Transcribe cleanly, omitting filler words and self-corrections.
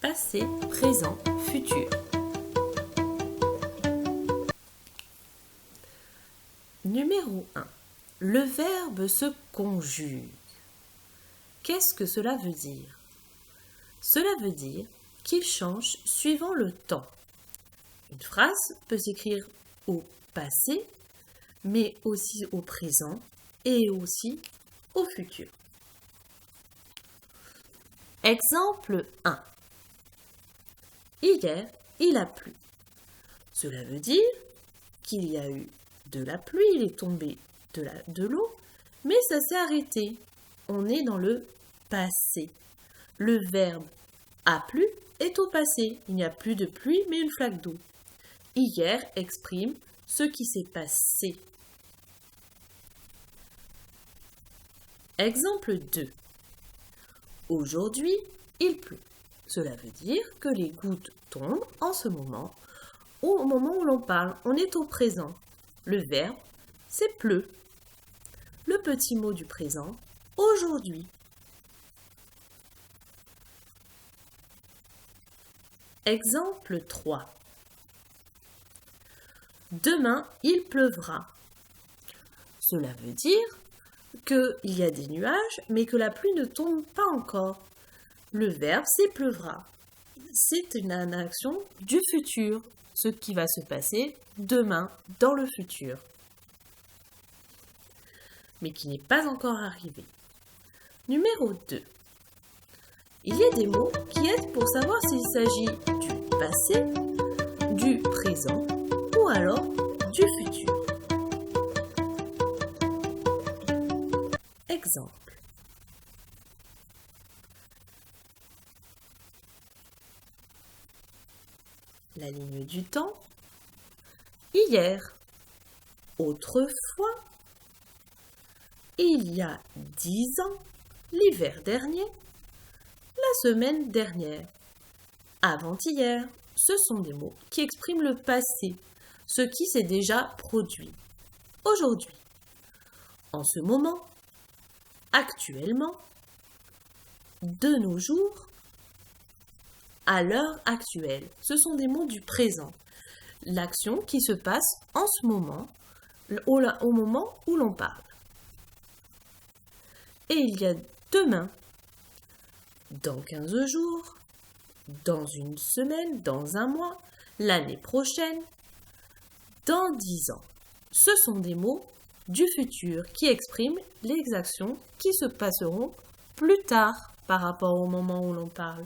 Passé, présent, futur. Numéro 1. Le verbe se conjugue. Qu'est-ce que cela veut dire? Cela veut dire qu'il change suivant le temps. Une phrase peut s'écrire au passé, mais aussi au présent et aussi au futur. Exemple 1. Hier, il a plu. Cela veut dire qu'il y a eu de la pluie, il est tombé de l'eau, mais ça s'est arrêté. On est dans le passé. Le verbe a plu est au passé. Il n'y a plus de pluie, mais une flaque d'eau. Hier exprime ce qui s'est passé. Exemple 2. Aujourd'hui, il pleut. Cela veut dire que les gouttes tombent en ce moment, ou au moment où l'on parle. On est au présent. Le verbe, c'est pleut. Le petit mot du présent, aujourd'hui. Exemple 3. Demain, il pleuvra. Cela veut dire qu'il y a des nuages, mais que la pluie ne tombe pas encore. Le verbe, c'est pleuvra. C'est une action du futur, ce qui va se passer demain dans le futur, mais qui n'est pas encore arrivé. Numéro 2. Il y a des mots qui aident pour savoir s'il s'agit du passé, du présent ou alors du futur. Exemple. La ligne du temps. Hier. Autrefois. Il y a 10 ans. L'hiver dernier. La semaine dernière. Avant-hier. Ce sont des mots qui expriment le passé, ce qui s'est déjà produit. Aujourd'hui. En ce moment. Actuellement. De nos jours. À l'heure actuelle. Ce sont des mots du présent. L'action qui se passe en ce moment, au moment où l'on parle. Et il y a demain, dans 15 jours, dans une semaine, dans un mois, l'année prochaine, dans 10 ans. Ce sont des mots du futur qui expriment les actions qui se passeront plus tard par rapport au moment où l'on parle.